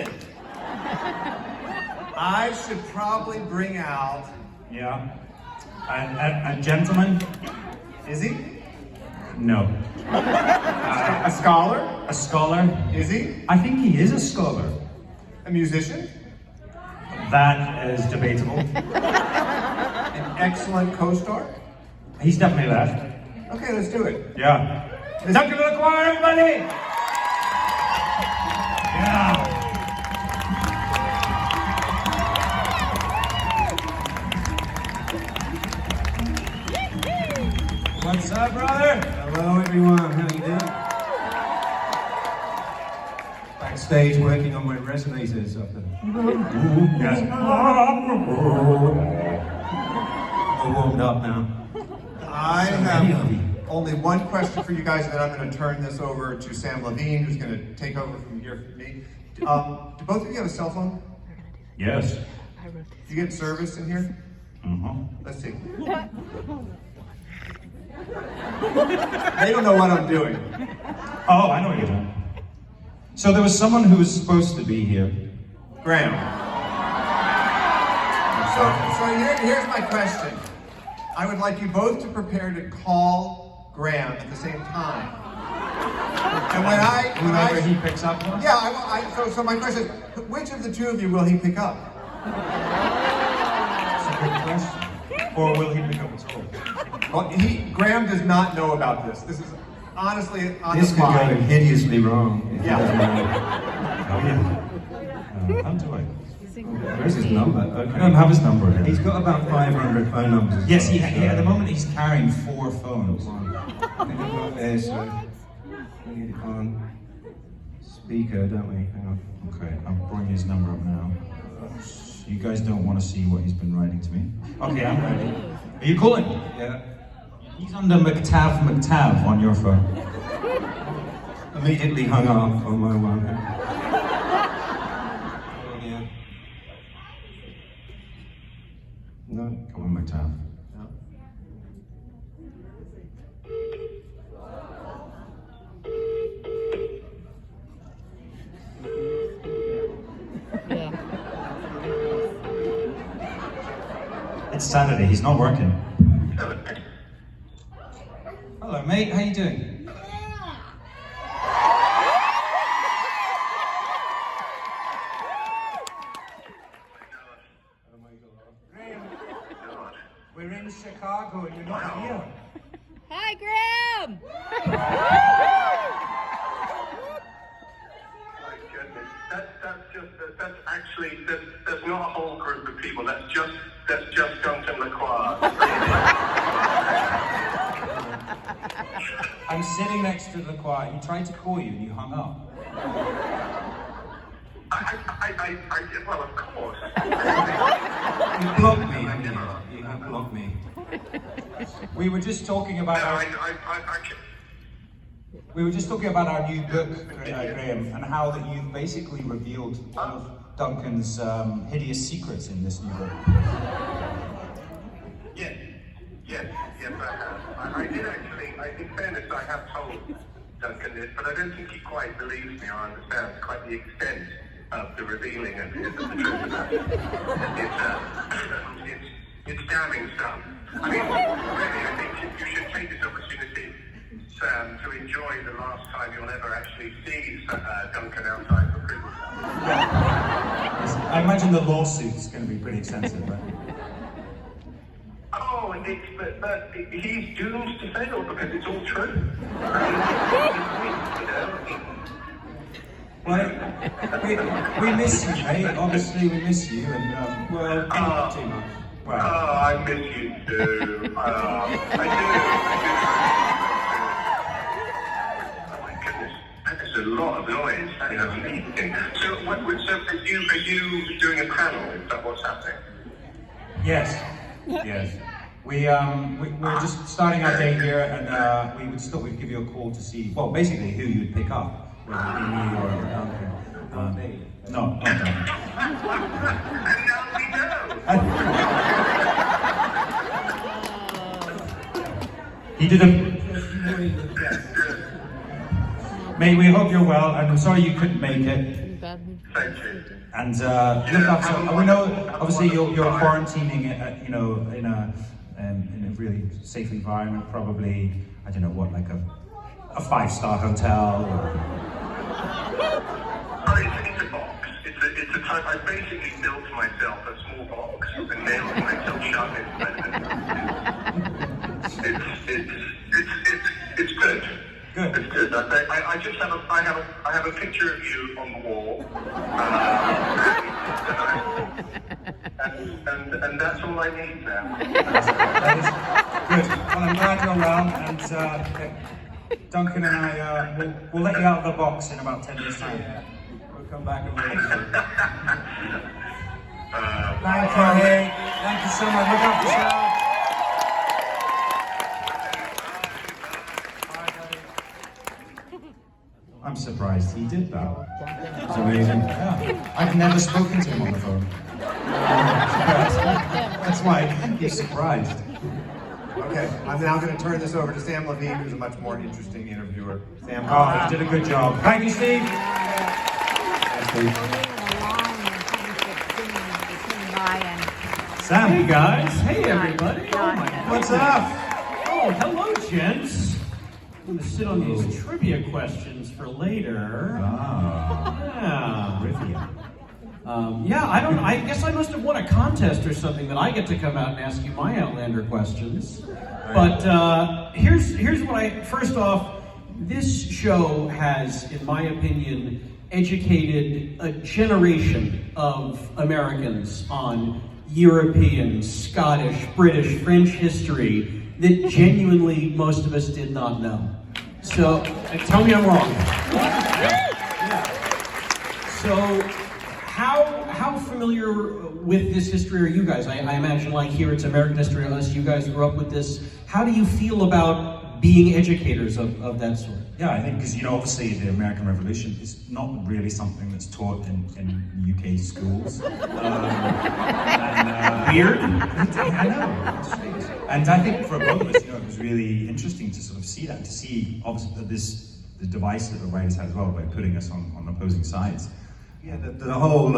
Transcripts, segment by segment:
think? I should probably bring out... Yeah. A gentleman? Is he? No. A scholar? A scholar? Is he? I think he is a scholar. A musician? That is debatable. An excellent co-star? He's definitely left. Okay, let's do it. Yeah. Duncan to the choir, everybody! Yeah. What's up, brother? Hello everyone, how you doing? Backstage working on my resonators up there. Yes. All warmed up now. I So many of you. have only one question for you guys, and then I'm going to turn this over to Sam Levine, who's going to take over from here for me. Do both of you have a cell phone? Yes. Do you get service in here? Let's see. They don't know what I'm doing. Oh, I know what you're doing. So there was someone who was supposed to be here. Graham. So here's my question. I would like you both to prepare to call Graham at the same time. And Whenever he picks up one? Yeah, so my question is, which of the two of you will he pick up? That's a good question. Or will he pick up at all? Well, Graham does not know about this. This is honestly on This the could go fly. hideously wrong. If Yeah. you don't know. Oh, yeah. How do I? Where's his number? I Okay. don't have his number here. He's got about 500 phone numbers. as Yes, well, at the moment he's carrying 4 phones. I think I've got there, so we need it on speaker, don't we? Hang on. Okay, I'll bring his number up now. You guys don't want to see what he's been writing to me. Okay, I'm ready. Are you calling? Yeah. He's under McTav on your phone. Immediately hung up on my one. Yeah. No. Come on, McTav. It's Saturday, he's not working. Hello mate, how you doing? We're in Chicago and you're not here. Hi, Graham! My goodness, that's actually, that's not a whole group of people, that's just Duncan LaCroix. I'm sitting next to the choir. He tried to call you and you hung up. Well, of course. You blocked me. You have blocked me. We were just talking about No, our, I can. we were just talking about our new book, Graham, and how that you've basically revealed one of Duncan's hideous secrets in this new book. Yes, I have. I did actually, in fairness, I have told Duncan this, but I don't think he quite believes me or understands quite the extent of the revealing of the truth about it. It's damning stuff. I mean, really, I think you should take this opportunity to enjoy the last time you'll ever actually see Duncan outside the prison. I imagine the lawsuit's going to be pretty extensive, right? Oh, but he's doomed to fail because it's all true. Well, we miss you, mate. Obviously, we miss you, and well, not too much. Well, I miss you too. I do. Oh my goodness, that is a lot of noise in a meeting. So, are you doing a panel? Is that what's happening? yes. We're just starting our day here, and we'd give you a call to see, well, basically who you'd pick up. Whether it be me or Duncan. No, not Duncan. And now we know. He did a... Mate, we hope you're well, and I'm sorry you couldn't make it. Thank imagine. And look after. We know obviously you're quarantining, you know, in a really safe environment. Probably, I don't know what, like a 5-star hotel. Or... Oh, it's a box. It's a type. I basically built myself a small box and nailed myself shut inside it. It's good. Good. It's good. I just have a picture of you on the wall, and that's all I need now. That is good. Well, I'm glad you're well, and Duncan and I we'll let you out of the box in about 10 minutes time. We'll come back and wait. Thank you, hey. Thank you so much. Look after yourself. I'm surprised he did that. It's amazing. Yeah. I've never spoken to him on the phone. That's why he's surprised. Okay, I'm now going to turn this over to Sam Levine, who's a much more interesting interviewer. Sam, Oh, he did a good job. Thank you, Steve. Sam. Hey guys, hey everybody. Oh my God. What's up? Oh, hello gents. I'm gonna sit on these trivia questions for later. Ah, Yeah. I guess I must have won a contest or something that I get to come out and ask you my Outlander questions. But here's what first off, this show has, in my opinion, educated a generation of Americans on European, Scottish, British, French history that genuinely most of us did not know. So, tell me I'm wrong. Yeah. So, how familiar with this history are you guys? I imagine, like here, it's American history, unless you guys grew up with this. How do you feel about being educators of that sort? Yeah, I think because, you know, obviously the American Revolution is not really something that's taught in UK schools. Weird? I know. And I think for both of us, you know, it was really interesting to sort of see that, to see obviously the device that the writers had as well by putting us on opposing sides. Yeah, the whole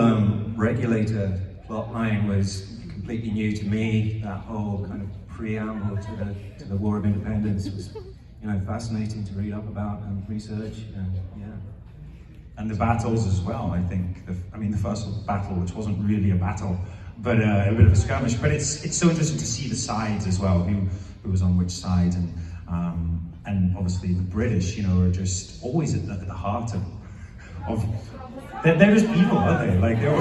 regulator plot line was completely new to me. That whole kind of preamble to the War of Independence was, you know, fascinating to read up about and research, and yeah. And the battles as well. I think the first battle, which wasn't really a battle, but a bit of a skirmish. But it's so interesting to see the sides as well, who was on which side, and obviously the British, you know, are just always at the heart of they're just evil, aren't they? Like they're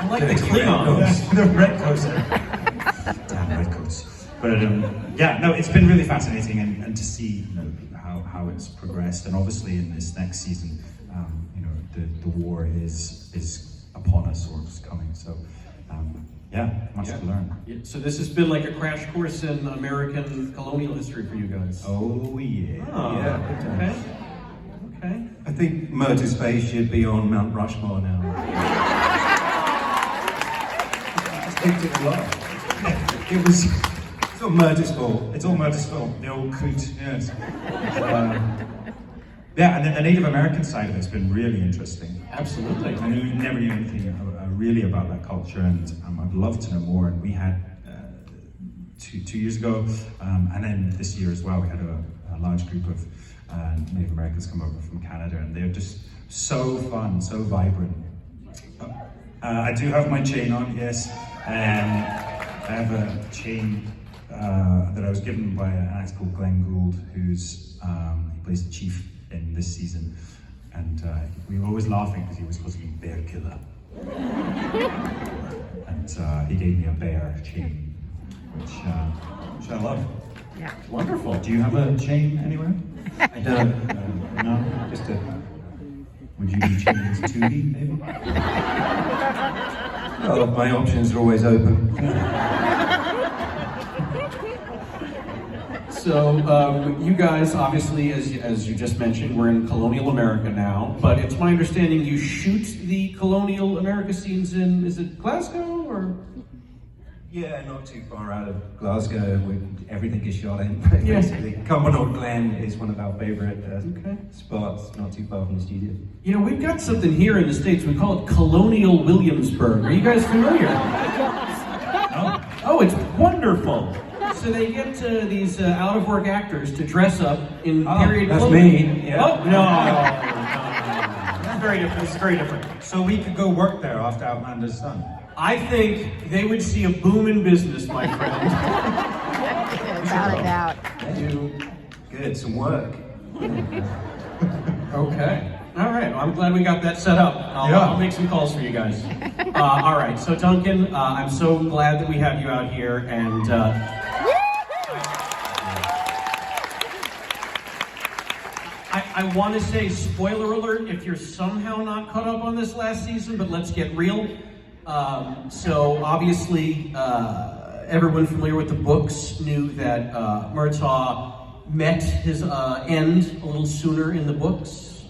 Like the Klingons. the redcoats. Damn redcoats. But yeah, no, it's been really fascinating, and to see, you know, how it's progressed, and obviously in this next season, you know, the war is upon us, or is coming. So yeah, much to learn. Yeah, so this has been like a crash course in American colonial history for you guys. Oh yeah. Oh, Yeah. Okay. Okay. I think Murder Space should be on Mount Rushmore now. Picked it a lot. It was. It's all murder sport. It's all murder sport. The old coot, yes. Yeah, and then the Native American side of it's been really interesting. Absolutely. I never knew anything really about that culture, and I'd love to know more. And we had 2 years ago, and then this year as well, we had a large group of Native Americans come over from Canada, and they're just so fun, so vibrant. I do have my chain on, yes. I have a chain that I was given by an actor called Glenn Gould, who's he plays the chief in this season, and we were always laughing because he was supposed to be bear killer, and he gave me a bear chain, which I love. Yeah. Wonderful. Do you have a chain anywhere? I don't. No, just a. Would you be chained to Tootie, maybe? Well, my options are always open. So you guys, obviously, as you just mentioned, we're in colonial America now, but it's my understanding you shoot the colonial America scenes in, is it Glasgow or? Yeah, not too far out of Glasgow. Everything is shot in, Yeah. basically. Cumbernauld Glen is one of our favourite Okay. spots, not too far from the studio. You know, we've got something here in the States. We call it Colonial Williamsburg. Are you guys familiar? No? Oh, it's wonderful. So they get these out-of-work actors to dress up in period that's clothing. me, yeah. Oh, no. That's very different. It's very different. So we could go work there after Outlander's done. I think they would see a boom in business, my friend. Without a doubt. Good, some work. Okay. All right. Well, I'm glad we got that set up. I'll make some calls for you guys. All right. So, Duncan, I'm so glad that we have you out here. And I want to say, spoiler alert, if you're somehow not caught up on this last season, but let's get real. So, obviously, everyone familiar with the books knew that Murtaugh met his end a little sooner in the books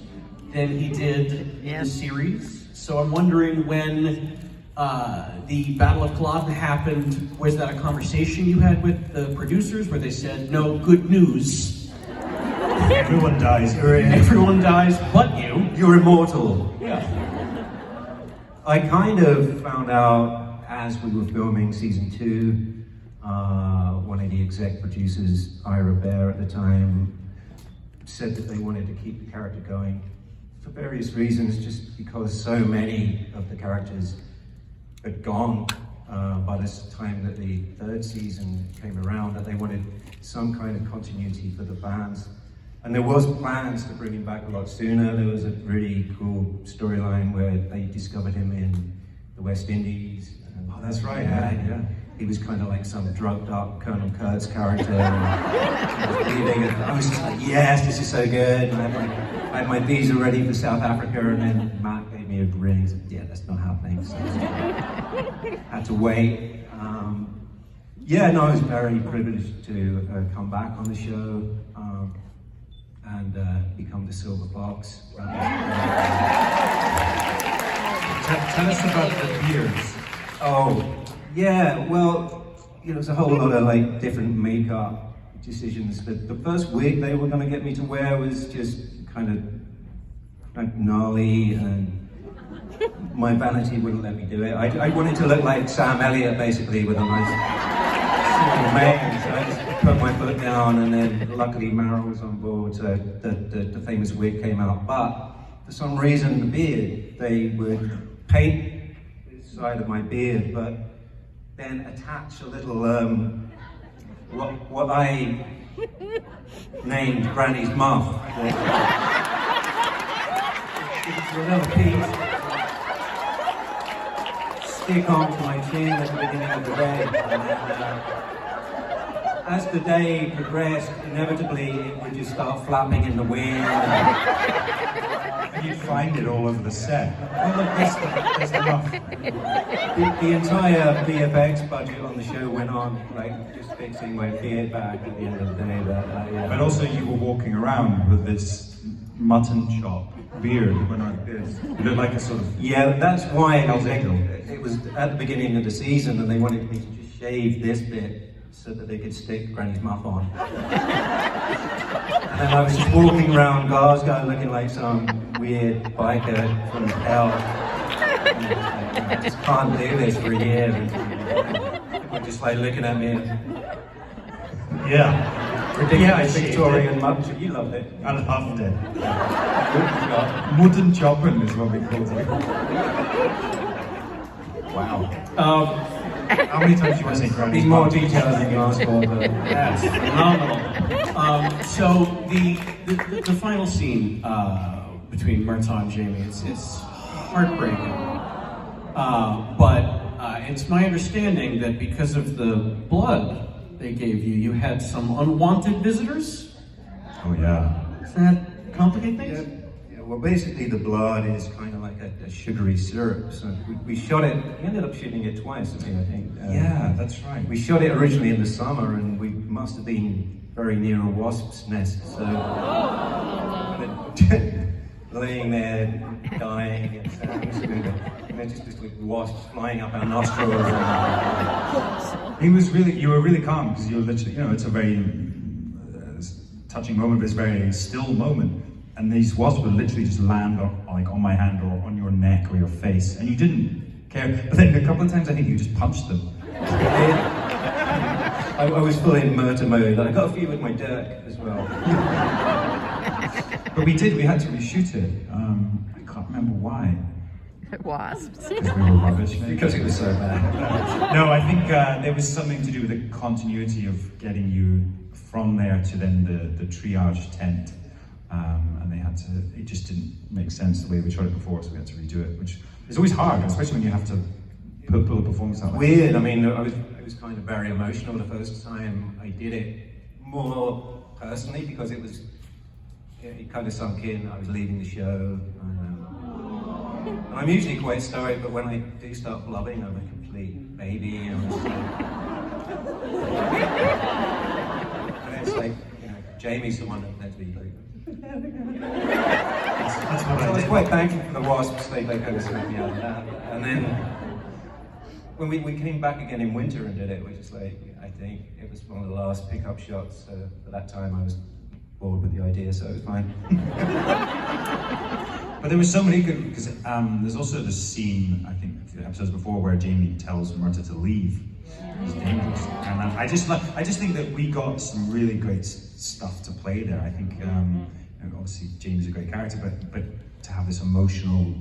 than he did in the series. So I'm wondering when the Battle of Culloden happened, was that a conversation you had with the producers where they said, no, good news, Everyone dies. everyone dies but you? You're immortal. Yeah. I kind of found out as we were filming season 2, one of the exec producers, Ira Bear at the time, said that they wanted to keep the character going for various reasons, just because so many of the characters had gone by this time that the 3rd season came around, that they wanted some kind of continuity for the fans. And there was plans to bring him back a lot sooner. There was a really cool storyline where they discovered him in the West Indies. Oh, that's right, Yeah. He was kind of like some drugged up Colonel Kurtz character. I was just like, yes, this is so good. And I had my visa ready for South Africa, and then Matt gave me a ring and said, yeah, that's not happening. So had to wait. I was very privileged to come back on the show and become the Silver Fox. Tell us about the beards. Oh, yeah, well, there's a whole lot of like different makeup decisions, but the first wig they were going to get me to wear was just kind of like gnarly, and my vanity wouldn't let me do it. I wanted to look like Sam Elliott, basically, with a nice small mane, so I just put my foot down, and then luckily Meryl was on board, so the famous wig came out. But for some reason, the beard, they would paint this side of my beard, but then attach a little, what I named Granny's muff. It's a little piece. Stick onto my chin at the beginning of the day. And, as the day progressed, inevitably it would just start flapping in the wind. And you'd find it all over the set. Oh, look, there's the muff. The entire VFX budget on the show went on, like, just fixing my beard back at the end of the day. But also you were walking around with this mutton chop beard that went like this. You looked like a sort of... Yeah, that's why Angel. it was at the beginning of the season, and they wanted me to just shave this bit so that they could stick Granny's muff on. And I was just walking around Glasgow looking like some weird biker from hell. And I just can't do this for a year. And people were just like looking at me. Yeah. Ridiculous Victorian muff. You loved it. I loved it. Wow. Mutton chopping is what we called it. Wow. How many times do you want to say Granny? These more details than you asked for. That's phenomenal. So the final scene between Murtaugh and Jamie, it's heartbreaking. But it's my understanding that because of the blood they gave you, you had some unwanted visitors? Oh yeah. Does that complicate things? Yeah, well, basically the blood is kind of like a sugary syrup. So we shot it, we ended up shooting it twice, I think. Yeah, that's right. We shot it originally in the summer, and we must have been very near a wasp's nest. So laying there, dying, and just like wasps flying up our nostrils. You were really calm because you were literally, it's a very touching moment, but it's a very still moment. And these wasps would literally just land on my hand or on your neck or your face, and you didn't care. But then a couple of times I think you just punched them. I was full in murder mode. I got a few with my dirk as well. But we had to reshoot it. I can't remember why. Wasps. Because we were rubbish, maybe. Because it was so bad. No, I think there was something to do with the continuity of getting you from there to then the triage tent. And it just didn't make sense the way we shot it before, so we had to redo it, which is always hard, especially when you have to pull a performance out. Weird. I mean, I was kind of very emotional the first time I did it, more personally because it kind of sunk in. I was leaving the show. And I'm usually quite stoic, but when I do start blubbing, I'm a complete baby. And it's like, Jamie's the one that lets me like. That's what I was did. quite thankful for the wasps. They kind of snapped me out of that. And then when we came back again in winter and did it, which is like, I think it was one of the last pickup shots. So at that time, I was bored with the idea, so it was fine. But there was so many good, because there's also the scene, I think, the episodes before, where Jamie tells Myrta to leave. It's dangerous. And I just think that we got some really great stuff to play there. I think, obviously Jamie's a great character, but to have this emotional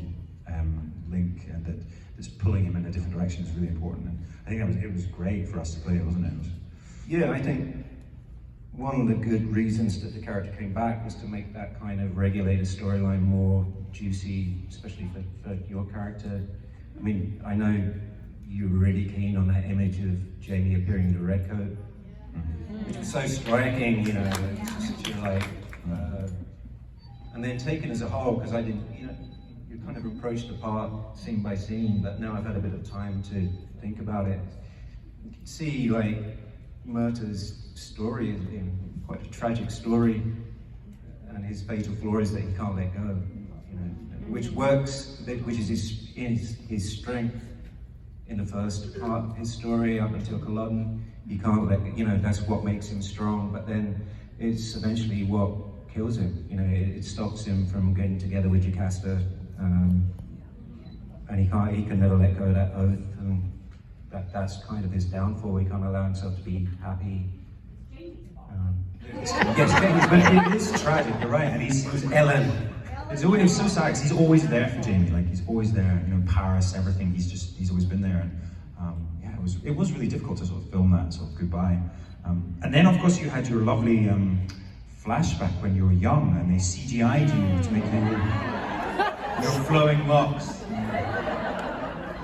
link and that's pulling him in a different direction is really important. And I think it was great for us to play it, wasn't it? Yeah, I think one of the good reasons that the character came back was to make that kind of regulated storyline more juicy, especially for your character. I mean, I know you were really keen on that image of Jamie appearing in the red coat, which was so striking, and then taken as a whole, because I didn't, you kind of approached the part scene by scene, but now I've had a bit of time to think about it. You can see, Myrta's story is quite a tragic story, and his fatal flaw is that he can't let go, which works, which is his strength in the first part of his story up until Culloden. He can't let, that's what makes him strong, but then it's eventually what kills him. It stops him from getting together with Jocasta, and he can never let go of that oath, and that's kind of his downfall. He can't allow himself to be happy. It is tragic, you're right, and he's Ellen. It's always so sad because he's always there for Jamie. He's always there, Paris, everything. He's always been there, and it was really difficult to sort of film that sort of goodbye. And then of course you had your lovely flashback when you were young, and they CGI'd you to make your flowing locks.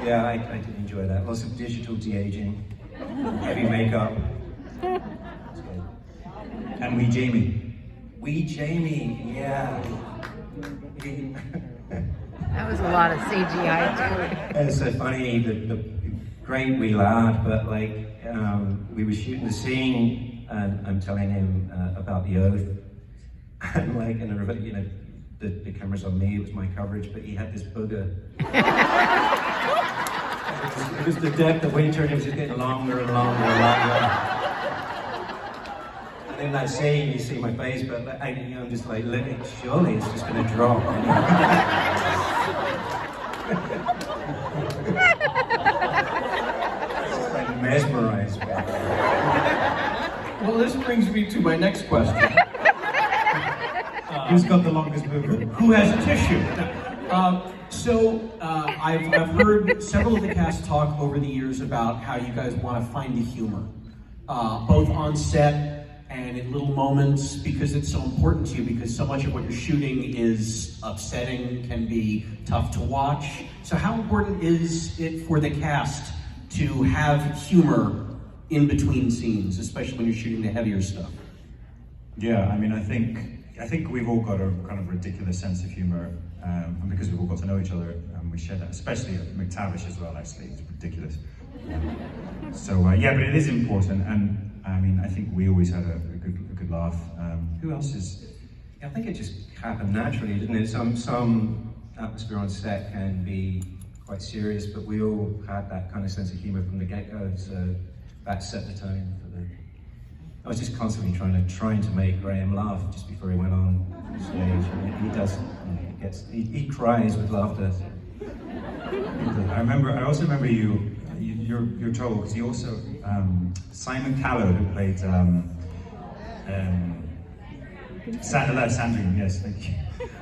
Yeah, I did enjoy that. Lots of digital de-aging, heavy makeup. It's good. And Wee Jamie. Wee Jamie, yeah. That was a lot of CGI too. It's so funny, the great wee lad, but we were shooting the scene and I'm telling him about the oath, and the camera's on me, it was my coverage, but he had this booger. It was the depth of winter and it was just getting longer and longer and longer. And in that scene, you see my face, but I'm just looking, surely it's just going to drop. I'm mesmerized by it. Well, this brings me to my next question. Who's got the longest booger? Who has a tissue? I've heard several of the cast talk over the years about how you guys want to find the humor, both on set and in little moments, because it's so important to you, because so much of what you're shooting is upsetting, can be tough to watch. So how important is it for the cast to have humor in between scenes, especially when you're shooting the heavier stuff? Yeah, I think we've all got a kind of ridiculous sense of humor, and because we've all got to know each other, we share that, especially at McTavish as well, actually. It's ridiculous. But it is important, and I think we always had a good laugh. Who else is? I think it just happened naturally, didn't it? Some atmosphere on set can be quite serious, but we all had that kind of sense of humor from the get-go, so that set the tone for the... I was just constantly trying to make Graham laugh just before he went on stage. And he does, he cries with laughter. I also remember your trouble, because you also, Simon Callow, who played Sandrine, yes, thank you.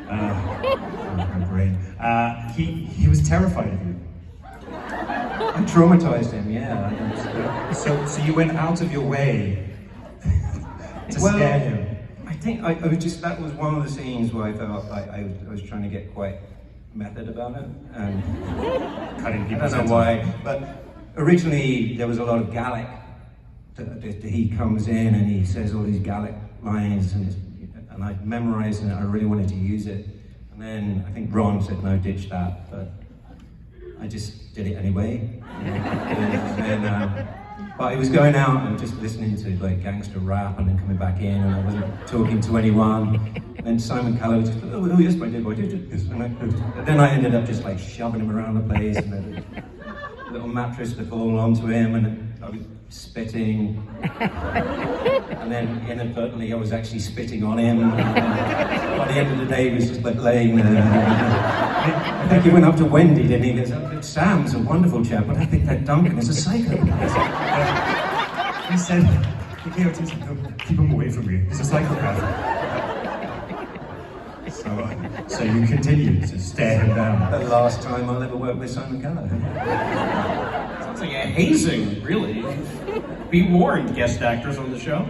My brain. He was terrified of you. I traumatized him, yeah. So you went out of your way to scare him. I think I was just, that was one of the scenes where I felt I was trying to get quite method about it. And Cutting I people's don't heads know off. why, but originally there was a lot of Gallic. He comes in and he says all these Gallic lines, and I memorized it. I really wanted to use it. And then I think Ron said, no, ditch that. But I just did it anyway. But I was going out and just listening to like gangster rap and then coming back in, and I wasn't talking to anyone. And Simon Callow just, oh yes, I did this. And then I ended up just like shoving him around the place, and then a little mattress to fall onto him, and I was spitting. And then inadvertently I was actually spitting on him. And by the end of the day he was just like laying there. I think he went up to Wendy, didn't he? He goes, oh, Sam's a wonderful chap, but I think that Duncan is a psychopath. He said, keep him away from me. He's a psychopath. So you continued to stare him down. The last time I'll ever work with Simon Callow. Sounds like a hazing, really. Be warned, guest actors on the show.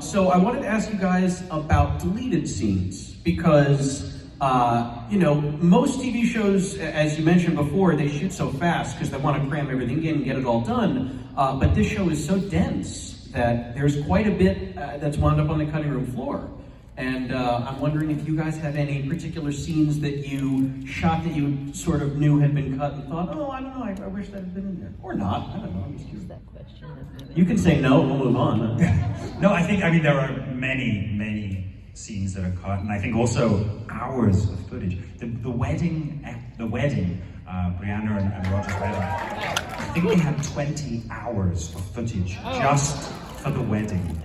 So I wanted to ask you guys about deleted scenes, because most TV shows, as you mentioned before, they shoot so fast because they want to cram everything in and get it all done. But this show is so dense that there's quite a bit that's wound up on the cutting room floor. And I'm wondering if you guys have any particular scenes that you shot that you sort of knew had been cut and thought, oh, I don't know, I wish that had been in there. Or not, I don't know. I'm just curious. You can say no, we'll move on. No, I mean, there are many scenes that are cut, and I think also hours of footage. The wedding, Brianna and Roger's wedding, I think they had 20 hours of footage just for the wedding.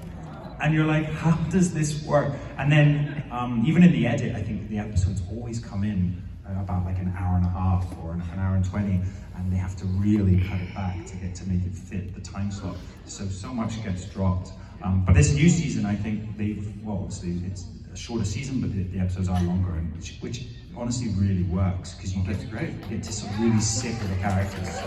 And you're like, how does this work? And then, even in the edit, I think the episodes always come in about like an hour and a half or an hour and 20, and they have to really cut it back to make it fit the time slot. So much gets dropped. But this new season, I think obviously it's a shorter season, but the episodes are longer, and which honestly really works, because you get to sort of really sit with the characters. So,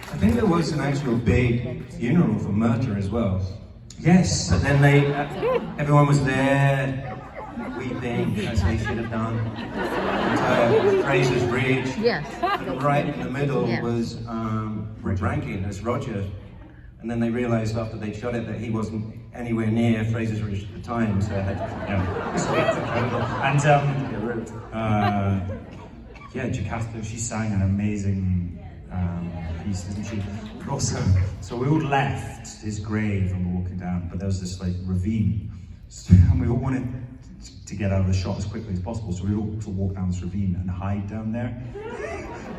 I think there was an actual big funeral for Murta as well. yes. But then everyone was there, weeping, as they should have done. And Fraser's Ridge. Yes. And right in the middle Yeah. was Rankin as Roger. And then they realised after they shot it that he wasn't anywhere near Fraser's Ridge at the time, so they had Jocasta, she sang an amazing piece, didn't she? But also, so we all left his grave and we're walking down, but there was this like ravine, and we all wanted to get out of the shot as quickly as possible, so we all to walk down this ravine and hide down there.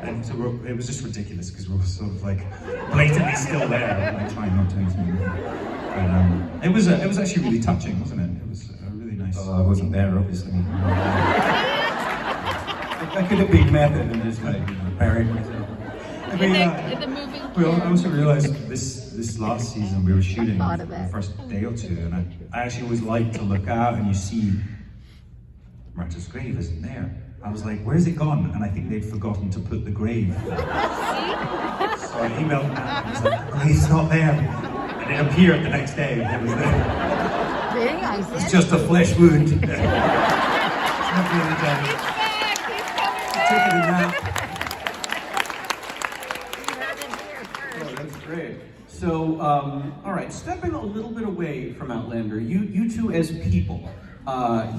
And so it was just ridiculous, because we were sort of like blatantly still there, like trying not to do anything. It was actually really touching, wasn't it? It was really nice. Oh, I wasn't there, obviously. I could have been method and just like buried myself. I mean, In the movie. I also realized this last season we were shooting Thought of the it. first day or two, and I actually always like to look out and you see Murta's grave isn't there. I was like, where's it gone? And I think they'd forgotten to put the grave. So I emailed Matt and I was like, the grave's not there. And it appeared the next day, it was there. Very nice. It's just a flesh wound. It's not really dead. Took it in that. Oh, that's great. So, all right, stepping a little bit away from Outlander, you two as people,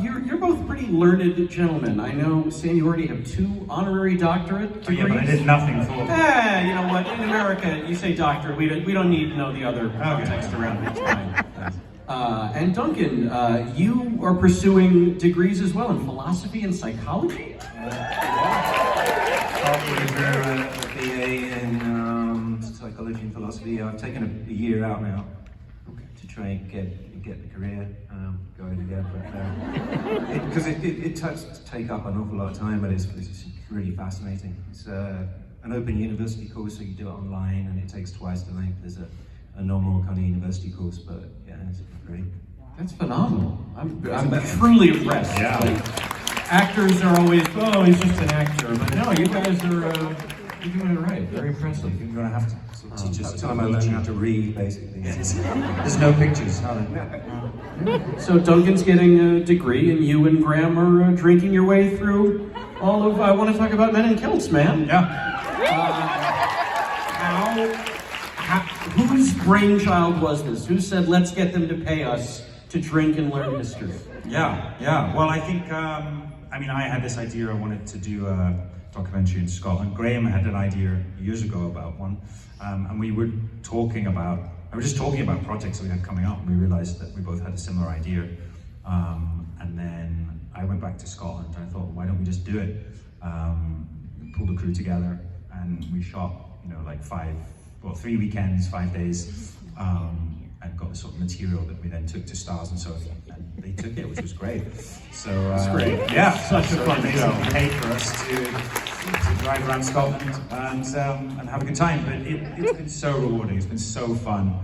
you're both pretty learned gentlemen. I know, Sam, you already have 2 honorary doctorate degrees. Yeah, but I did nothing for You know what? In America, you say doctor. We don't need to know the other context around it. It's fine. And Duncan, you are pursuing degrees as well in philosophy and psychology. I've taken a year out now to try and get the career going again. But because it does take up an awful lot of time, but it's really fascinating. It's an open university course, so you do it online, and it takes twice the length as a normal kind of university course. But yeah, it's great. That's phenomenal. I'm truly impressed. Yeah. Like, actors are always, oh, he's just an actor. But no, you guys are you're doing it right. Very impressive. You're going to have to sort of teach us By the time I learned how to read, basically. There's no pictures, are there? So Duncan's getting a degree, and you and Graham are drinking your way through all of. I want to talk about Men in Kilts, man. Yeah. Whose brainchild was this? Who said, let's get them to pay us to drink and learn history? Yeah. Well, I think, I had this idea. I wanted to do a documentary in Scotland. Graham had an idea years ago about one, and we were just talking about projects that we had coming up, and we realized that we both had a similar idea. And then I went back to Scotland, and I thought, why don't we just do it? Pulled a crew together, and we shot, like 3 weekends, 5 days, and got the sort of material that we then took to Stars and so on. And they took it, which was great. So That's great. Yeah, Such a fun they show. basically paid for us to drive around Scotland and have a good time. But it's been so rewarding. It's been so fun.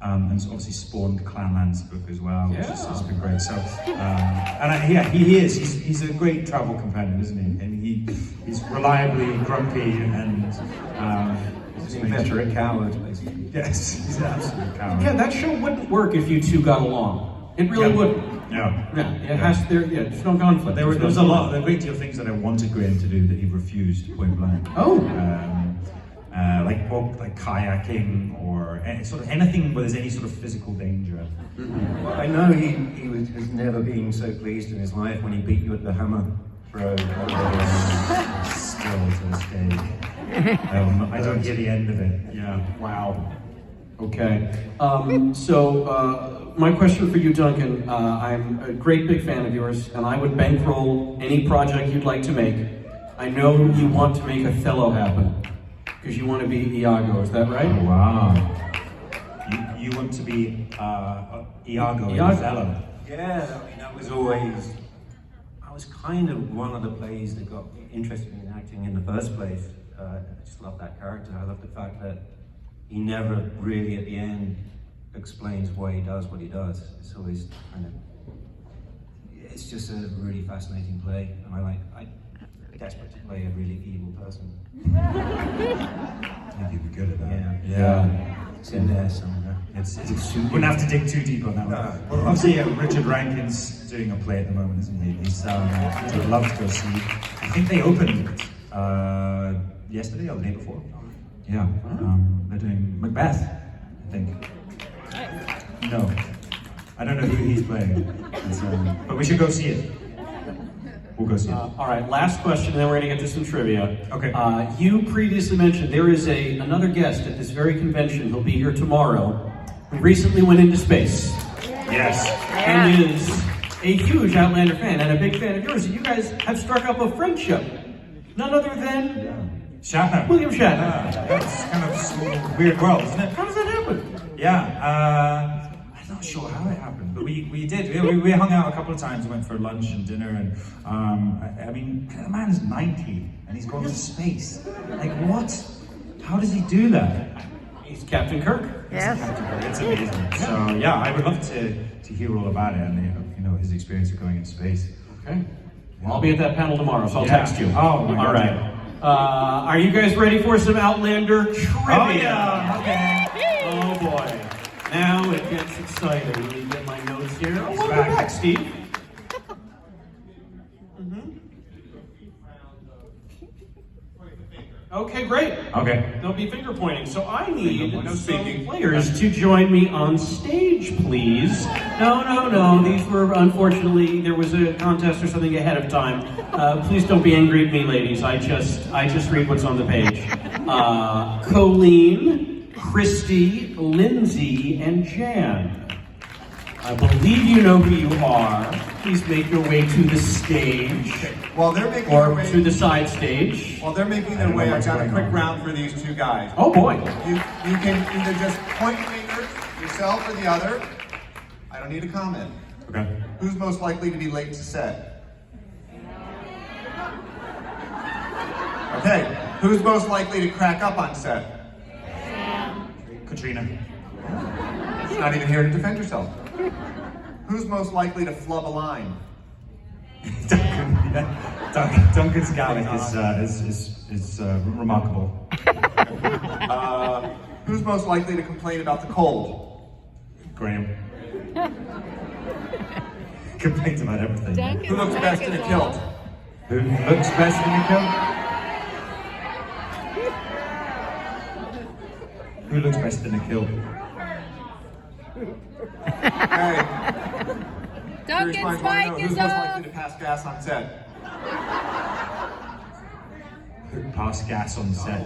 And it's obviously spawned the Clanlands book as well, which has been great. So, he is. He's a great travel companion, isn't he? And he's reliably grumpy and He's an inveterate coward, basically. yes, he's an absolute coward. Yeah, that show wouldn't work if you two got along. It really wouldn't. Yeah. Yeah, it has there's no conflict. There was a great deal of things that I wanted Graham to do that he refused point blank. Oh. Like kayaking or sort of anything where there's any sort of physical danger. Well, I know he has never been so pleased in his life when he beat you at the hammer throw. Still to this day. I don't hear the end of it. Yeah. Wow. Okay. My question for you, Duncan, I'm a great big fan of yours, and I would bankroll any project you'd like to make. I know you want to make Othello happen, because you want to be Iago, is that right? Oh, wow. You want to be Iago in Othello? Yeah, that was always. I was kind of one of the plays that got me interested in acting in the first place. I just love that character. I love the fact that he never really, at the end, explains why he does what he does. It's always kind of. It's just a really fascinating play, and I'm desperate to play a really evil person. I think you'd be good at that. Yeah. It's in there somewhere. You wouldn't have to dig too deep on that one. No. Well, obviously, Richard Rankin's doing a play at the moment, isn't he? I'd love to go see. I think they opened yesterday or the day before. Yeah. They're doing Macbeth, I think. No. I don't know who he's playing. But we should go see it. We'll go see it. All right, last question, and then we're going to get to some trivia. Okay. You previously mentioned there is another guest at this very convention. He'll be here tomorrow. Who recently went into space. Yes. And is a huge Outlander fan and a big fan of yours. And you guys have struck up a friendship. None other than Shatner. William Shatner. That's kind of a small, weird world, isn't it? How does that happen? Yeah. I'm not sure how it happened, but we did. We hung out a couple of times, went for lunch and dinner, and the man's 90 and he's gone to space. Like, what? How does he do that? He's Captain Kirk. Yes. It's amazing. So yeah, I would love to hear all about it and his experience of going into space. Okay. Well, I'll be at that panel tomorrow, so I'll Yeah. text you. Oh, my God. All right. Are you guys ready for some Outlander trivia? Oh yeah. Okay. Oh boy. Now it gets exciting. Let me get my notes here. Oh, welcome back. back, Steve. Okay, great. Okay. There'll be finger pointing. So I need some players to join me on stage, please. No. These were, unfortunately, there was a contest or something ahead of time. Please don't be angry at me, ladies. I just read what's on the page. Colleen, Christy, Lindsay, and Jan. I believe you know who you are. Please make your way to the stage. While they're making their Or way, to the side stage. while they're making their way, I've got a quick round for these two guys. Oh boy. You can either just point fingers, yourself or the other. I don't need a comment. Okay. Who's most likely to be late to set? Okay. Who's most likely to crack up on set? Katrina. She's not even here to defend herself. Who's most likely to flub a line? Duncan. Yeah. Duncan's Gaelic is remarkable. Who's most likely to complain about the cold? Graham. Complains about everything. Who looks best in a kilt? Who looks best in a kilt? Who looks best in a kilt? Hey, Duncan who's most Spike is likely up. to pass gas on set? Who passed gas on set?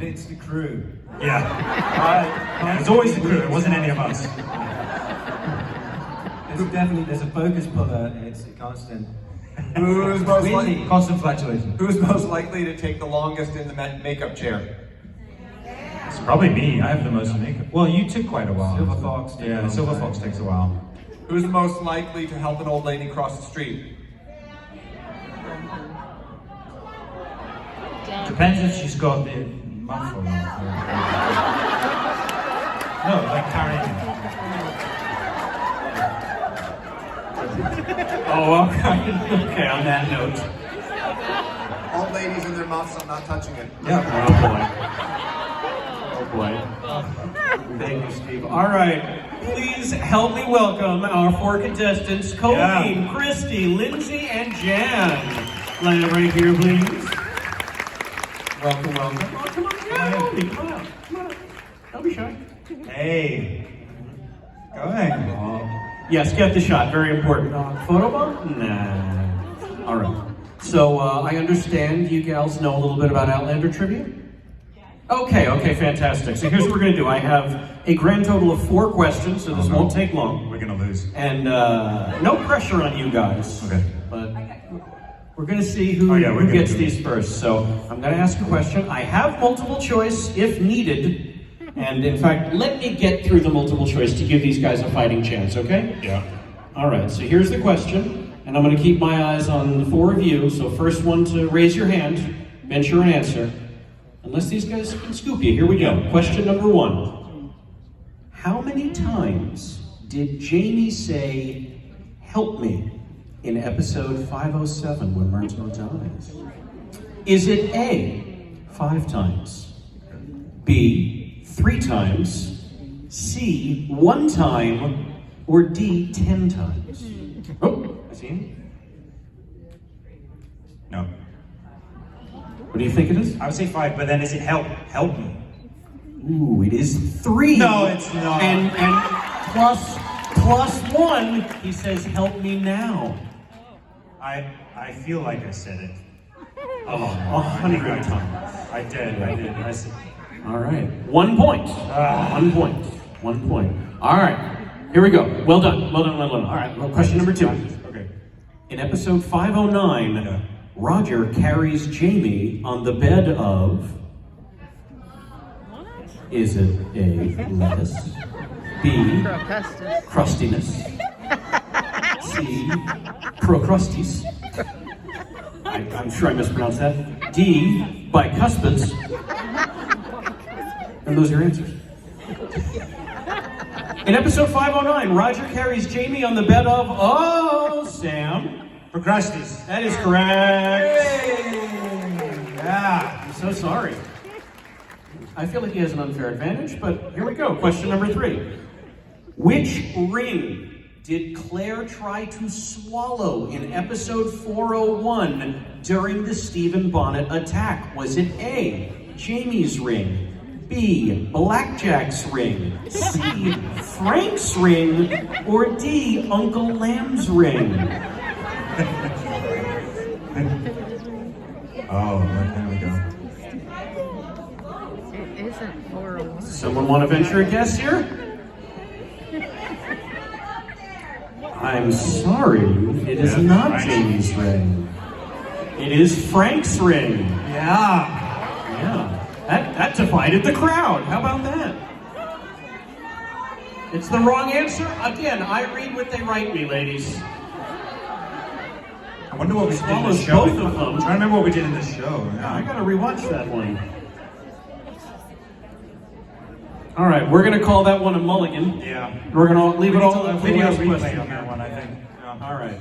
It's the crew. Yeah. It was always the crew. It wasn't any of us. There's a focus puller. It's a constant. Who's most likely? Constant fluctuation. Who's most likely to take the longest in the makeup chair? It's probably me. I have the most makeup. Well, you took quite a while. Silver Fox takes a Yeah, long Silver time. Fox takes a while. Who's the most likely to help an old lady cross the street? Depends if she's got the muff or not. No, like carrying. Oh, okay. Okay, on that note. Old ladies and their muffs, I'm not touching it. Yeah. Oh boy. Thank you, Steve. All right. Please help me welcome our four contestants, Colleen, Christy, Lindsay, and Jan. Line up right here, please. Welcome, welcome. Oh, come on, Jan. Come on. Come on. Don't be shy. Hey. Going. Yes, get the shot. Very important. Photo bomb? Nah. All right. So I understand you gals know a little bit about Outlander trivia? Okay, fantastic. So here's what we're going to do. I have a grand total of 4 questions, so this won't take long. We're gonna lose. And no pressure on you guys. Okay. But we're going to see who, Oh, yeah, we're who gonna gets do it. these first. So I'm going to ask a question. I have multiple choice if needed. And in fact, let me get through the multiple choice to give these guys a fighting chance, okay? Yeah. All right, so here's the question. And I'm going to keep my eyes on the 4 of you. So first one to raise your hand, venture an answer. Unless these guys can scoop you. Here we go. Question number 1. How many times did Jamie say, "Help me," in episode 507 when Myrtle dies? Is it A, 5 times, B, 3 times, C, 1 time, or D, 10 times? Oh, I see him. No. What do you think it is? I would say 5, but then is it help me? Ooh, it is 3. No, it's not. And plus 1, he says, "Help me now." I feel like I said it. Oh, 100 times. I did. I said. All right. 1 point. 1 point. 1 point. All right. Here we go. Well done. All right. Well, question number 2. Okay. In episode 509, Yeah. Roger carries Jamie on the bed of... Is it A, lettuce, B, crustiness, C, procrustes, I'm sure I mispronounced that, D, bicuspids, and those are your answers. In episode 509, Roger carries Jamie on the bed of, oh, Sam. Procrustes. That is correct. Yeah. I'm so sorry. I feel like he has an unfair advantage, but here we go. Question number 3. Which ring did Claire try to swallow in episode 401 during the Stephen Bonnet attack? Was it A, Jamie's ring, B, Blackjack's ring, C, Frank's ring, or D, Uncle Lamb's ring? Oh, there we go. It isn't horrible. Someone want to venture a guess here? I'm sorry, it is not Frank's. Jamie's ring. It is Frank's ring. Yeah. Yeah, that divided the crowd. How about that? It's the wrong answer. Again, I read what they write me, ladies. I wonder what we did in Almost the show. both of them. I'm trying to remember what we did in the show. I gotta rewatch that one. All right, we're gonna call that one a mulligan. Yeah. We're gonna leave it all for the video last replay question. on that one, I think. Yeah. All right.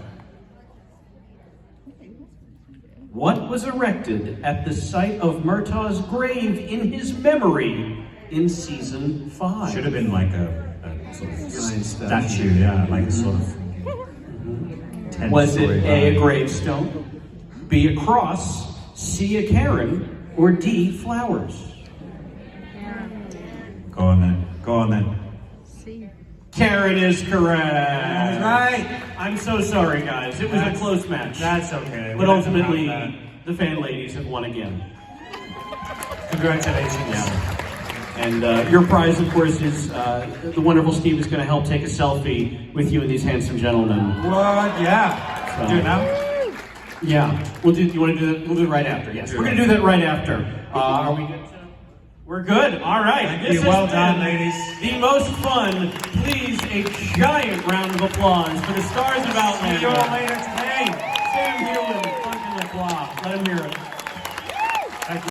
What was erected at the site of Murtaugh's grave in his memory in season 5? Should have been like a sort of Giant statue, yeah, like a sort of. 10 Was it story A, a line. gravestone, B, a cross, C, a cairn, or D, flowers? Go on then. Go on then. See. Karen is correct. That's right. I'm so sorry, guys. It was a close match. That's okay. But We'll ultimately, have the fan ladies have won again. that. Congratulations. And your prize, of course, is the wonderful Steve is going to help take a selfie with you and these handsome gentlemen. What? Yeah. So- Do it now? Yeah, we'll do. You want to do that? We'll do it right after. Yes, we're going to do that right after. Are we good? We're good. All right. Thank This you. has Well done, been ladies. The most fun. Please, a giant round of applause for the stars of Outlander. See you all later today. Sam Heughan, Duncan Lacroix. Let him hear it.